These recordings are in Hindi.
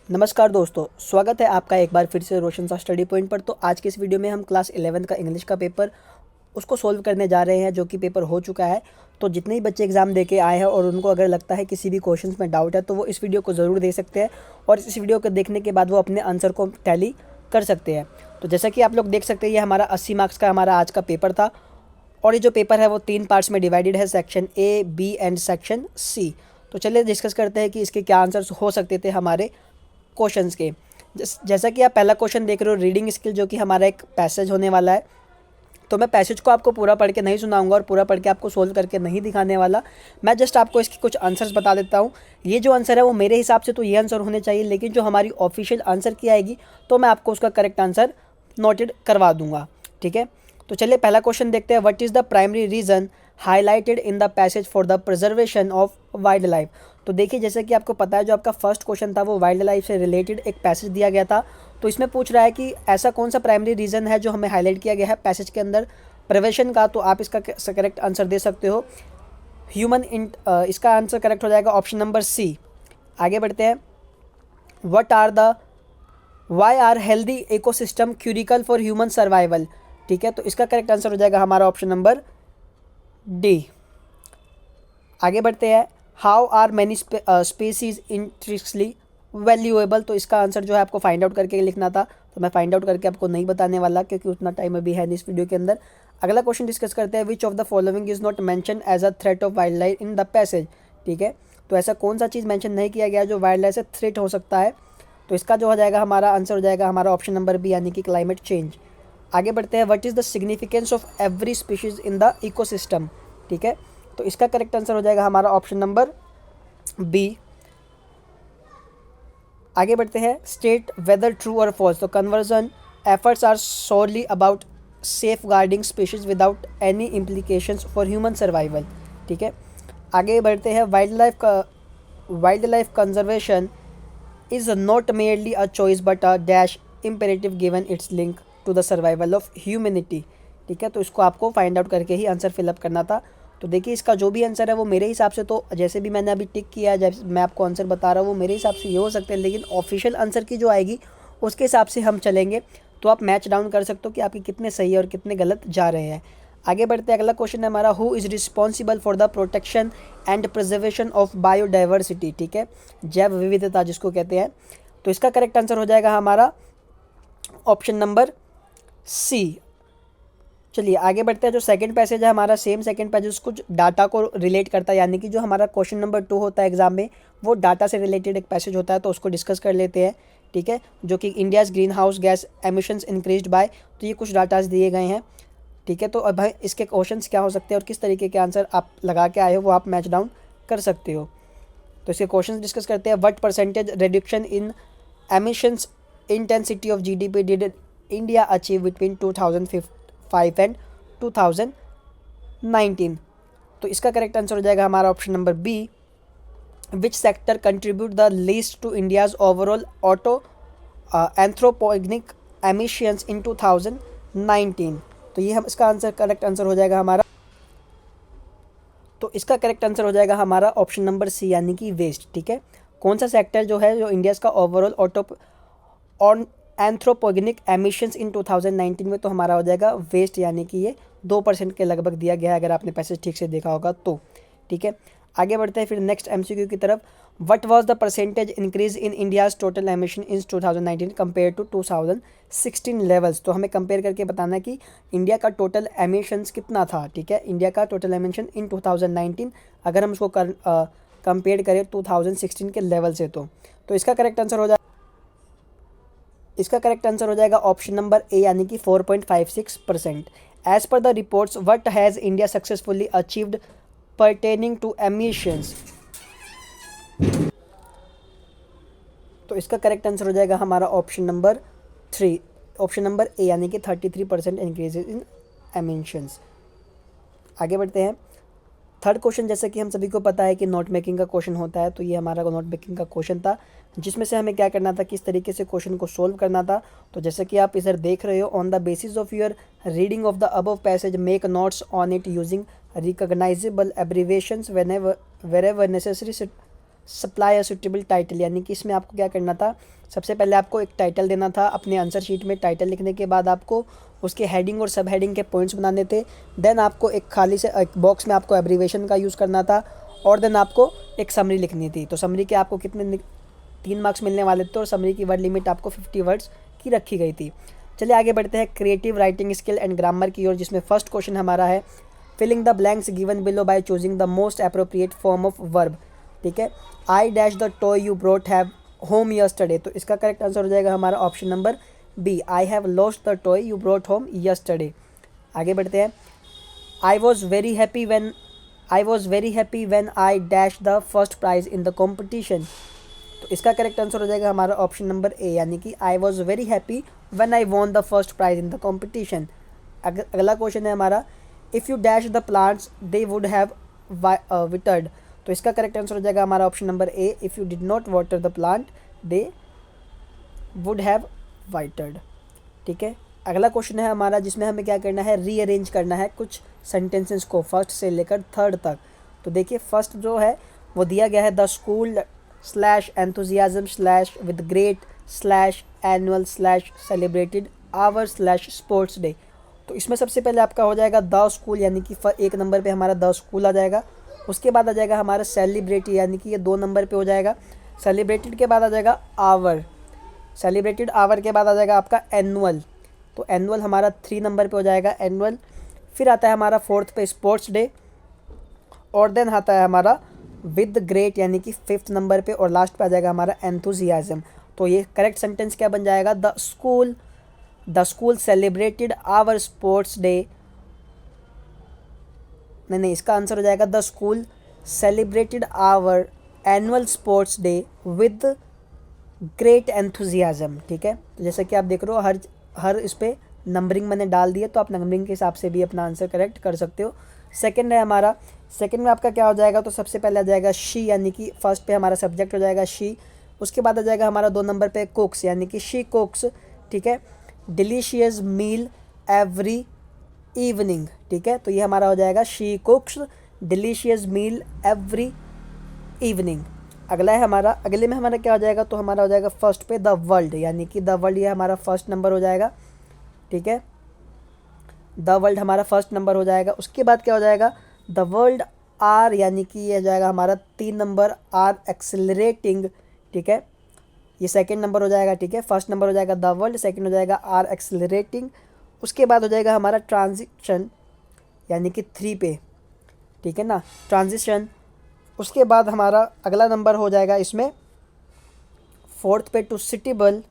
नमस्कार दोस्तों, स्वागत है आपका एक बार फिर से रोशन सा स्टडी पॉइंट पर। तो आज के इस वीडियो में हम क्लास 11 का इंग्लिश का पेपर उसको सोल्व करने जा रहे हैं, जो कि पेपर हो चुका है। तो जितने ही बच्चे एग्ज़ाम दे के आए हैं और उनको अगर लगता है किसी भी क्वेश्चंस में डाउट है तो वो इस वीडियो को ज़रूर देख सकते हैं और इस वीडियो को देखने के बाद वो अपने आंसर को टैली कर सकते हैं। तो जैसा कि आप लोग देख सकते हैं, ये हमारा 80 मार्क्स का हमारा आज का पेपर था और ये जो पेपर है वो 3 पार्ट्स में डिवाइडेड है, section A, B and section C. तो चलिए डिस्कस करते हैं कि इसके क्या आंसर्स हो सकते थे हमारे क्वेश्चंस के। जैसा कि आप पहला क्वेश्चन देख रहे हो, रीडिंग स्किल, जो कि हमारा एक पैसेज होने वाला है। तो मैं पैसेज को आपको पूरा पढ़ के नहीं सुनाऊंगा और पूरा पढ़ के आपको सोल्व करके नहीं दिखाने वाला। मैं जस्ट आपको इसके कुछ आंसर्स बता देता हूँ। ये जो आंसर है वो मेरे हिसाब से तो ये आंसर होने चाहिए, लेकिन जो हमारी ऑफिशियल आंसर की आएगी तो मैं आपको उसका करेक्ट आंसर नोटेड करवा दूंगा। ठीक है, तो चलिए पहला क्वेश्चन देखते हैं। What is the primary reason highlighted in the passage for the preservation of wild life. तो देखिए, जैसे कि आपको पता है, जो आपका फर्स्ट क्वेश्चन था वो वाइल्ड लाइफ से रिलेटेड एक पैसेज दिया गया था। तो इसमें पूछ रहा है कि ऐसा कौन सा प्राइमरी रीज़न है जो हमें हाईलाइट किया गया है पैसेज के अंदर प्रिवेशन का। तो आप इसका करेक्ट आंसर दे सकते हो इसका आंसर करेक्ट हो जाएगा ऑप्शन नंबर सी। आगे बढ़ते हैं। Why are healthy ecosystem crucial for human survival. ठीक है, तो इसका करेक्ट आंसर हो जाएगा हमारा ऑप्शन नंबर डी। आगे बढ़ते हैं। How are many species intrinsically valuable. तो इसका आंसर जो है आपको फाइंड आउट करके लिखना था, तो मैं फाइंड आउट करके आपको नहीं बताने वाला क्योंकि उतना टाइम अभी है नहीं इस वीडियो के अंदर। अगला क्वेश्चन डिस्कस करते हैं। Which of the following is not mention as a threat of wildlife in the passage. ठीक है, तो ऐसा कौन सा चीज़ मेंशन नहीं किया गया जो वाइल्ड लाइफ से थ्रेट हो सकता है। तो इसका जो हो जाएगा हमारा आंसर हो जाएगा हमारा ऑप्शन नंबर बी, यानी कि क्लाइमेट चेंज। आगे बढ़ते हैं। What is the significance of every species in the ecosystem. ठीक है, तो इसका करेक्ट आंसर हो जाएगा हमारा ऑप्शन नंबर बी। आगे बढ़ते हैं। स्टेट वेदर ट्रू और फॉल्स। तो conversion efforts are solely about safeguarding species without any implications for human survival. ठीक है, आगे बढ़ते हैं। Wildlife conservation is not merely a choice but a dash imperative given its link to the survival of humanity। ठीक है, तो इसको आपको फाइंड आउट करके ही आंसर फिलअप करना था। तो देखिए, इसका जो भी आंसर है वो मेरे हिसाब से, तो जैसे भी मैंने अभी टिक किया है, जैसे मैं आपको आंसर बता रहा हूँ, वो मेरे हिसाब से ये हो सकते हैं, लेकिन ऑफिशियल आंसर की जो आएगी उसके हिसाब से हम चलेंगे। तो आप मैच डाउन कर सकते हो कि आपके कितने सही है और कितने गलत जा रहे हैं। आगे बढ़ते हैं। अगला क्वेश्चन है हमारा, who is responsible for the protection and preservation of biodiversity. ठीक है, जैव विविधता जिसको कहते हैं। तो इसका करेक्ट आंसर हो जाएगा हमारा ऑप्शन नंबर सी। चलिए आगे बढ़ते हैं। जो सेकंड पैसेज है हमारा, सेम सेकंड पैसेज कुछ डाटा को रिलेट करता है, यानी कि जो हमारा क्वेश्चन नंबर 2 होता है एग्जाम में, वो डाटा से रिलेटेड एक पैसेज होता है। तो उसको डिस्कस कर लेते हैं। ठीक है, जो कि India's green house gas emissions increased by. तो ये कुछ डाटाज दिए गए हैं। ठीक है, तो अब भाई इसके क्वेश्चंस क्या हो सकते हैं और किस तरीके के आंसर आप लगा के आए हो वो आप मैच डाउन कर सकते हो। तो इसके क्वेश्चंस डिस्कस करते हैं। What percentage reduction in emissions intensity of GDP did India achieve between 2005 and 2019। तो इसका करेक्ट आंसर हो जाएगा हमारा option number B. Which sector contribute the least to India's overall auto anthropogenic emissions in 2019। तो ये हम इसका आंसर करेक्ट आंसर हो जाएगा हमारा। तो इसका करेक्ट आंसर हो जाएगा हमारा ऑप्शन नंबर सी, यानी कि वेस्ट। ठीक है, कौन सा सेक्टर जो है जो इंडिया का ओवरऑल ऑन एंथ्रोपोगेनिक एमिशंस इन 2019 में, तो हमारा हो जाएगा वेस्ट, यानी कि ये 2% के लगभग दिया गया है, अगर आपने पैसेज ठीक से देखा होगा तो। ठीक है, आगे बढ़ते हैं फिर नेक्स्ट एमसीक्यू की तरफ। What was the percentage increase in India's total emission in 2019 compare to 2016 levels. तो हमें कंपेयर करके बताना है कि इंडिया का टोटल एमिशंस कितना था। ठीक है, इंडिया का टोटल एमिशन इन 2019 अगर हम उसको कंपेयर करें 2016 के लेवल से, तो इसका करेक्ट आंसर हो जाएगा ऑप्शन नंबर ए, यानी कि 4.56%। As per the reports, what has India successfully achieved pertaining to emissions। तो इसका करेक्ट आंसर हो जाएगा हमारा ऑप्शन नंबर ए, यानी कि 33% इंक्रीज इन एमिशंस। आगे बढ़ते हैं। थर्ड क्वेश्चन, जैसे कि हम सभी को पता है कि नोट मेकिंग का क्वेश्चन होता है, तो ये हमारा नोट मेकिंग का क्वेश्चन था, जिसमें से हमें क्या करना था, किस तरीके से क्वेश्चन को सोल्व करना था। तो जैसे कि आप इधर देख रहे हो, on the basis of your reading of the above passage make notes on it using recognizable abbreviations wherever necessary supply a suitable title, यानी कि इसमें आपको क्या करना था, सबसे पहले आपको एक टाइटल देना था, अपने आंसर शीट में टाइटल लिखने के बाद आपको उसके हेडिंग और सब हेडिंग के पॉइंट्स बनाने थे। देन आपको एक खाली से एक बॉक्स में आपको एब्रीवेशन का यूज़ करना था, और देन आपको एक समरी लिखनी थी। तो समरी के आपको कितने 3 मार्क्स मिलने वाले थे, और समरी की वर्ड लिमिट आपको 50 वर्ड्स की रखी गई थी। चलिए आगे बढ़ते हैं creative writing skill and grammar की ओर, जिसमें फर्स्ट क्वेश्चन हमारा है filling the blanks given below by choosing the most appropriate form of verb. ठीक है, I dash the toy you brought have home yesterday, तो इसका करेक्ट आंसर हो जाएगा हमारा option number B, I have lost the toy you brought home yesterday. आगे बढ़ते हैं, I was very happy when I dash the first prize in the competition, तो इसका करेक्ट आंसर हो जाएगा हमारा ऑप्शन नंबर ए, यानी कि I was very happy when I won the first prize in the competition. अगला क्वेश्चन है हमारा, if you dash the plants they would have withered, तो इसका करेक्ट आंसर हो जाएगा हमारा option number A, if you did not water the plant they would have withered. ठीक है, अगला क्वेश्चन है हमारा जिसमें हमें क्या करना है, रीअरेंज करना है कुछ सेंटेंसेस को फर्स्ट से लेकर थर्ड तक। तो देखिए फर्स्ट जो है वो दिया गया है, the school slash enthusiasm slash with great slash annual slash celebrated our slash sports day. तो इसमें सबसे पहले आपका हो जाएगा द स्कूल, यानी कि एक नंबर पे हमारा द स्कूल आ जाएगा। उसके बाद आ जाएगा हमारा सेलिब्रेटेड, यानी कि ये 2 नंबर पे हो जाएगा। सेलिब्रेटेड के बाद आ जाएगा आवर, सेलिब्रेटेड आवर के बाद आ जाएगा आपका एनुअल, तो एनुअल हमारा 3 नंबर पे हो जाएगा एनुअल। फिर आता है हमारा 4th पे स्पोर्ट्स डे, और देन आता है हमारा विद ग्रेट, यानी कि 5th नंबर पे, और लास्ट पे आ जाएगा हमारा एंथुजियाज्म। तो ये करेक्ट सेंटेंस क्या बन जाएगा, the school celebrated our sports day, नहीं इसका आंसर हो जाएगा the school celebrated our annual sports day with great enthusiasm. ठीक है, तो जैसे कि आप देख रहे हो हर इस पर नंबरिंग मैंने डाल दी है, तो आप नंबरिंग के हिसाब से भी अपना आंसर करेक्ट कर सकते हो। सेकंड है हमारा, सेकंड में आपका क्या हो जाएगा, तो सबसे पहले आ जाएगा शी, यानी कि फर्स्ट पे हमारा सब्जेक्ट हो जाएगा शी। उसके बाद आ जाएगा हमारा 2 नंबर पे कुक्स, यानी कि शी कुक्स। ठीक है, डिलीशियस मील एवरी इवनिंग। ठीक है, तो ये हमारा हो जाएगा she cooks delicious meal every evening. अगला है हमारा, अगले में हमारा क्या हो जाएगा, तो हमारा हो जाएगा फर्स्ट पे द वर्ल्ड, यानी कि द वर्ल्ड ये हमारा फर्स्ट नंबर हो जाएगा। ठीक है, द वर्ल्ड हमारा फर्स्ट नंबर हो जाएगा। उसके बाद क्या हो जाएगा, द वर्ल्ड आर, यानी कि ये हो जाएगा हमारा 3 नंबर, आर एक्सेलरेटिंग। ठीक है, ये सेकंड नंबर हो जाएगा। ठीक है, फर्स्ट नंबर हो जाएगा द वर्ल्ड, सेकंड हो जाएगा आर एक्सेलरेटिंग। उसके बाद हो जाएगा हमारा ट्रांजिशन, यानी कि 3 पे। ठीक है ना, ट्रांजिशन। उसके बाद हमारा अगला नंबर हो जाएगा इसमें 4th पे to suitable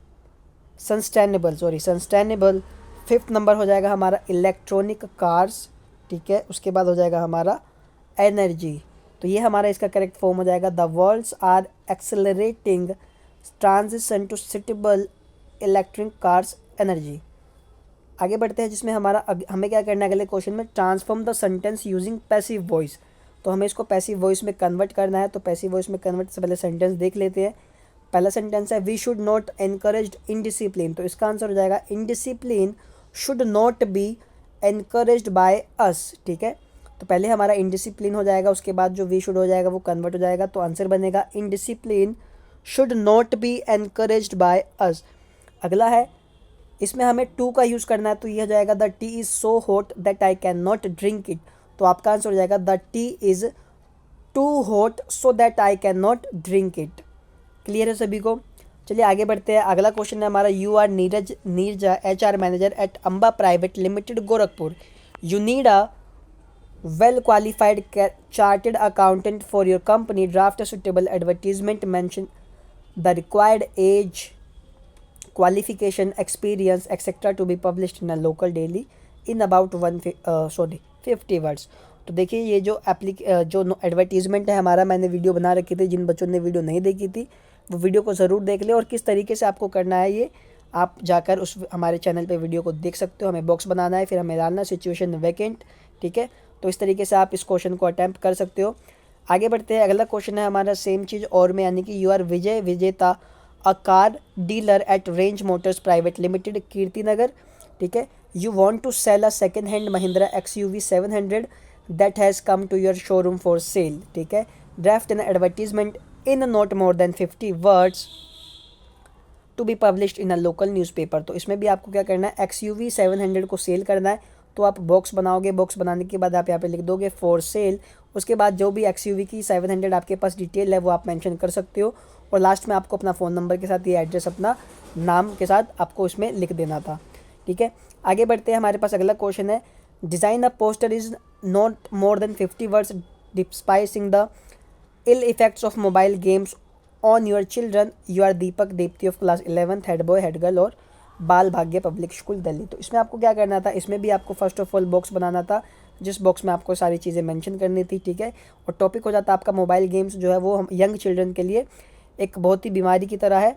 sustainable. 5th number हो जाएगा हमारा इलेक्ट्रॉनिक कार्स। ठीक है, उसके बाद हो जाएगा हमारा एनर्जी। तो ये हमारा इसका करेक्ट फॉर्म हो जाएगा, the world's are accelerating transition to suitable electric cars energy. आगे बढ़ते हैं जिसमें हमें क्या करना है अगले क्वेश्चन में, transform the sentence using passive voice. तो हमें इसको पैसिव वॉइस में कन्वर्ट करना है। तो पैसिव वॉइस में कन्वर्ट से पहले सेंटेंस देख लेते हैं। पहला सेंटेंस है we should not encourage indiscipline, तो इसका आंसर हो जाएगा indiscipline should not be encouraged by us. ठीक है, तो पहले हमारा इनडिसिप्लिन हो जाएगा, उसके बाद जो वी शुड हो जाएगा वो कन्वर्ट हो जाएगा, तो आंसर बनेगा indiscipline should not be encouraged by अस। अगला है, इसमें हमें टू का यूज़ करना है, तो यह हो जाएगा the tea is so hot that I can not drink it. तो आपका आंसर हो जाएगा the tea is too hot so that I can not drink it. Clear है सभी को? चलिए आगे बढ़ते हैं। अगला क्वेश्चन है हमारा, you are Neerja HR manager at Amba private limited Gorakhpur. You need a well qualified chartered accountant for your company. Draft a suitable advertisement, mention the required age, qualification, experience, etc. to be published in a local daily in about 50 words. तो देखिए ये जो एडवर्टीज़मेंट है हमारा, मैंने वीडियो बना रखी थी, जिन बच्चों ने वीडियो नहीं देखी थी वो वीडियो को ज़रूर देख ले, और किस तरीके से आपको करना है ये आप जाकर उस हमारे चैनल पे वीडियो को देख सकते हो। हमें बॉक्स बनाना है, फिर हमें डालना सिचुएशन वैकेंट। ठीक है, तो इस तरीके से आप इस क्वेश्चन को अटैम्प्ट कर सकते हो। आगे बढ़ते हैं। अगला क्वेश्चन है हमारा सेम चीज़ और में, यानी कि you are Vijeta a car dealer at Range Motors private limited Kirti Nagar. ठीक है, you want to sell a second hand Mahindra XUV 700 that has come to your showroom for sale. ठीक है, draft an advertisement in not more than 50 words to be published in a local newspaper. तो इसमें भी आपको क्या करना है, XUV 700 को सेल करना है। तो आप बॉक्स बनाओगे, बॉक्स बनाने के बाद आप यहाँ पे लिख दोगे फॉर सेल। उसके बाद जो भी XUV की 700 आपके पास डिटेल है वो आप मेंशन कर सकते हो, और लास्ट में आपको अपना फ़ोन नंबर के साथ ये एड्रेस अपना नाम के साथ आपको इसमें लिख देना था। ठीक है, आगे बढ़ते हैं। हमारे पास अगला क्वेश्चन है, design a poster is not more than 50 words despising the ill effects of mobile games on your children. You are Deepak Deepti of class 11th, head boy head girl और बाल भाग्य पब्लिक स्कूल दिल्ली। तो इसमें आपको क्या करना था, इसमें भी आपको फर्स्ट ऑफ ऑल बॉक्स बनाना था, जिस बॉक्स में आपको सारी चीज़ें मेंशन करनी थी। ठीक है, और टॉपिक हो जाता आपका मोबाइल गेम्स जो है वो हम यंग चिल्ड्रन के लिए एक बहुत ही बीमारी की तरह है,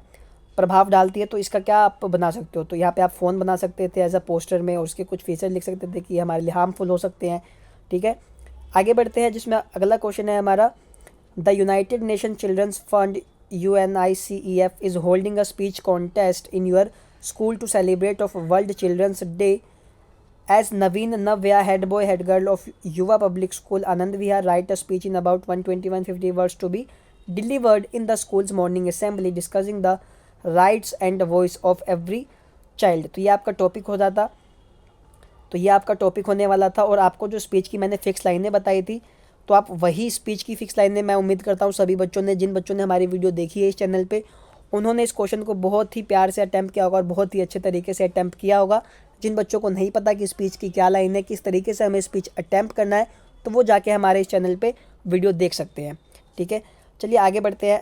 प्रभाव डालती है। तो इसका क्या आप बना सकते हो, तो यहाँ पे आप फ़ोन बना सकते थे एज अ पोस्टर में, और उसके कुछ फीचर लिख सकते थे कि ये हमारे लिए हार्मफुल हो सकते हैं। ठीक है, आगे बढ़ते हैं, जिसमें अगला क्वेश्चन है हमारा, the united nation children's fund UNICEF is holding a speech contest in your school to celebrate of World Children's Day. As Naveen Navya, head boy head girl of Yuva Public School Anand Vihar, write a speech in about 120-150 words to be delivered in the school's morning assembly discussing the rights and voice of every child। तो ये आपका टॉपिक हो जाता, तो ये आपका टॉपिक होने वाला था। और आपको जो स्पीच की मैंने फिक्स लाइनें बताई थी, तो आप वही स्पीच की फिक्स लाइनें, मैं उम्मीद करता हूँ सभी बच्चों ने, जिन बच्चों ने हमारी वीडियो देखी है इस चैनल पे, उन्होंने इस क्वेश्चन को बहुत ही प्यार से अटैम्प्ट किया होगा और बहुत ही अच्छे तरीके से अटैम्प्ट किया होगा। जिन बच्चों को नहीं पता कि स्पीच की क्या लाइन है, किस तरीके से हमें स्पीच अटैम्प्ट करना है, तो वो जाके हमारे इस चैनल पर वीडियो देख सकते हैं। ठीक है, चलिए आगे बढ़ते हैं।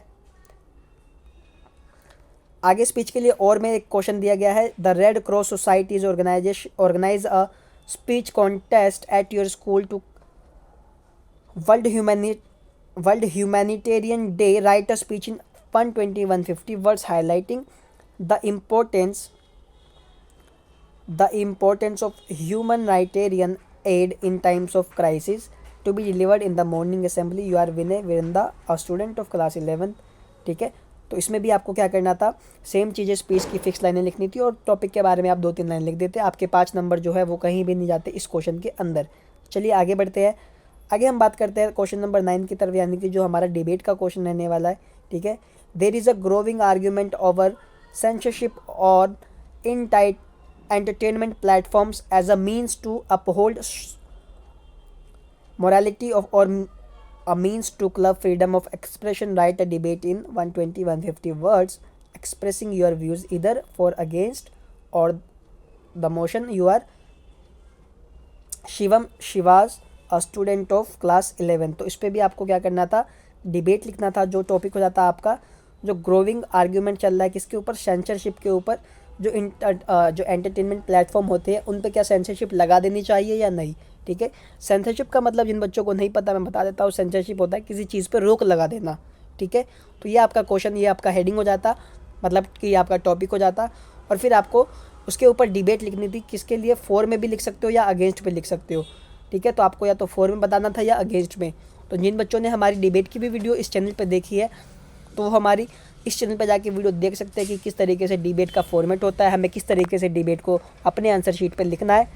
आगे स्पीच के लिए और में एक क्वेश्चन दिया गया है, the red cross societies organise a speech contest at your school to World Humanitarian Day. Write a speech in 120-150 words highlighting the importance of humanitarian aid in times of crisis to be delivered in the morning assembly. You are Vinay Virinda, a student of class 11th। ठीक है, तो इसमें भी आपको क्या करना था, सेम चीज़ें, स्पीच की फिक्स लाइनें लिखनी थी, और टॉपिक के बारे में आप 2-3 लाइन लिख देते। आपके 5 नंबर जो है वो कहीं भी नहीं जाते इस क्वेश्चन के अंदर। चलिए आगे बढ़ते हैं। आगे हम बात करते हैं क्वेश्चन नंबर 9 की तरफ, यानी कि जो हमारा डिबेट का क्वेश्चन रहने वाला है। ठीक है, there is a growing argument over censorship और in tight entertainment platforms as a means to uphold morality of or a means to club freedom of expression. Write a debate in 120-150 words expressing your views either for against or the motion. You are Shivam Shivaj, a student of class 11। तो इस पर भी आपको क्या करना था, डिबेट लिखना था। जो टॉपिक हो जाता आपका, जो ग्रोविंग आर्ग्यूमेंट चल रहा है किसके ऊपर, सेंसरशिप के ऊपर। जो एंटरटेनमेंट प्लेटफॉर्म होते हैं उन पे क्या सेंसरशिप लगा देनी चाहिए या नहीं। ठीक है, सेंसरशिप का मतलब जिन बच्चों को नहीं पता मैं बता देता हूँ, सेंसरशिप होता है किसी चीज़ पर रोक लगा देना। ठीक है, तो ये आपका क्वेश्चन, ये आपका हेडिंग हो जाता, मतलब कि आपका टॉपिक हो जाता। और फिर आपको उसके ऊपर डिबेट लिखनी थी, किसके लिए, फॉर में भी लिख सकते हो या अगेंस्ट पे लिख सकते हो। ठीक है, तो आपको या तो फॉर में बताना था या अगेंस्ट में। तो जिन बच्चों ने हमारी डिबेट की भी वीडियो इस चैनल पर देखी है, तो वो हमारी इस चैनल पर जाके वीडियो देख सकते हैं कि किस तरीके से डिबेट का फॉर्मेट होता है, हमें किस तरीके से डिबेट को अपने आंसर शीट पर लिखना है।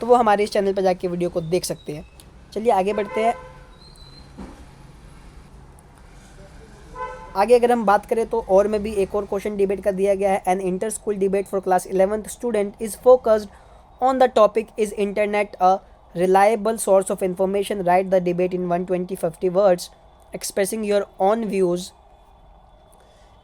तो वो हमारे इस चैनल पर जाके वीडियो को देख सकते हैं। चलिए आगे बढ़ते हैं। आगे अगर हम बात करें तो और में भी एक और क्वेश्चन डिबेट का दिया गया है, an inter school debate for class 11th student is focused on the topic is internet a reliable source of information. Write the debate in 120-50 words expressing your on views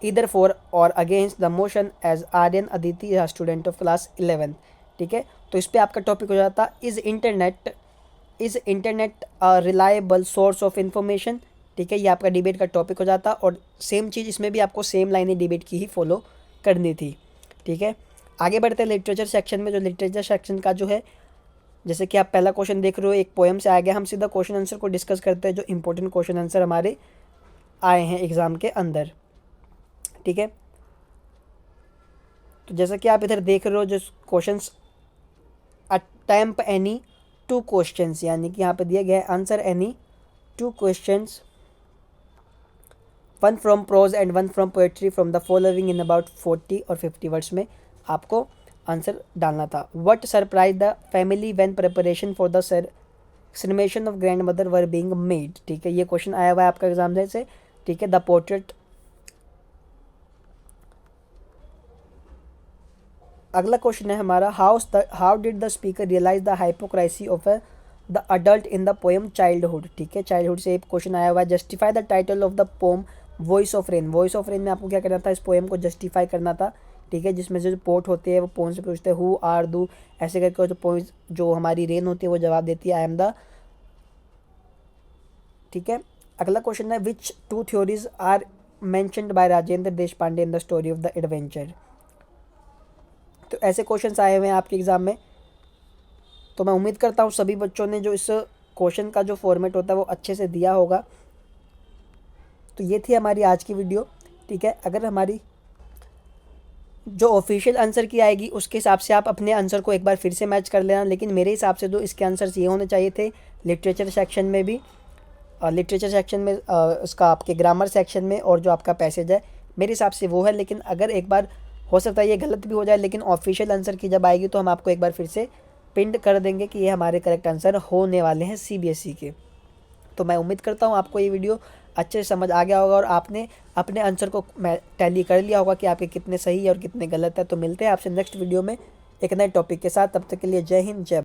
either for or against the motion as Aryan Aditi, student of class 11। ठीक है, तो इस पर आपका टॉपिक हो जाता is internet a reliable source of information. ठीक है, ये आपका डिबेट का टॉपिक हो जाता, और सेम चीज़ इसमें भी आपको सेम लाइनें डिबेट की ही फॉलो करनी थी। ठीक है, आगे बढ़ते हैं लिटरेचर सेक्शन में। जो लिटरेचर सेक्शन का जो है, जैसे कि आप पहला क्वेश्चन देख रहे हो, एक पोएम से आ गया। हम सीधा क्वेश्चन आंसर को डिस्कस करते हैं, जो इंपॉर्टेंट क्वेश्चन आंसर हमारे आए हैं एग्ज़ाम के अंदर। ठीक है, तो जैसा कि आप इधर देख रहे हो, जो क्वेश्चंस अटेम्प्ट एनी 2 क्वेश्चंस, यानी कि यहाँ पे दिया गया है answer any 2 questions, 1 from prose and 1 from poetry from the following in about 40 और 50 वर्ड्स में आपको आंसर डालना था। What surprise the family when preparation for the cremation of grandmother were being made. ठीक है, ये क्वेश्चन आया हुआ है आपका एग्जाम से, ठीक है। द पोर्ट्रेट, अगला क्वेश्चन है हमारा, how did the speaker realise the hypocrisy of the adult in the poem childhood. ठीक है, चाइल्डहुड से एक क्वेश्चन आया हुआ है। Justify the title of the poem voice of rain. Voice of rain में आपको क्या करना था, इस पोएम को जस्टिफाई करना था। ठीक है, जिसमें से जो पोर्ट होते हैं वो पोम से पूछते हैं हु आर दू, ऐसे करके जो पोइम जो हमारी रेन होती है वो जवाब देती है आई एम द। ठीक है, अगला क्वेश्चन है, which two theories are mentioned by Rajendra Deshpande in the story of the adventure. तो ऐसे क्वेश्चंस आए हुए हैं आपके एग्ज़ाम में। तो मैं उम्मीद करता हूँ सभी बच्चों ने जो इस क्वेश्चन का जो फॉर्मेट होता है वो अच्छे से दिया होगा। तो ये थी हमारी आज की वीडियो। ठीक है, अगर हमारी जो ऑफिशियल आंसर की आएगी उसके हिसाब से आप अपने आंसर को एक बार फिर से मैच कर लेना, लेकिन मेरे हिसाब से जो इसके आंसर्स ये होने चाहिए थे लिटरेचर सेक्शन में भी, लिटरेचर सेक्शन में उसका आपके ग्रामर सेक्शन में, और जो आपका पैसेज है मेरे हिसाब से वो है। लेकिन अगर एक बार हो सकता है ये गलत भी हो जाए, लेकिन ऑफिशियल आंसर की जब आएगी तो हम आपको एक बार फिर से पिंड कर देंगे कि ये हमारे करेक्ट आंसर होने वाले हैं सीबीएसई के। तो मैं उम्मीद करता हूँ आपको ये वीडियो अच्छे से समझ आ गया होगा और आपने अपने आंसर को टैली कर लिया होगा कि आपके कितने सही है और कितने गलत है। तो मिलते हैं आपसे नेक्स्ट वीडियो में एक नए टॉपिक के साथ। तब तक के लिए जय हिंद, जय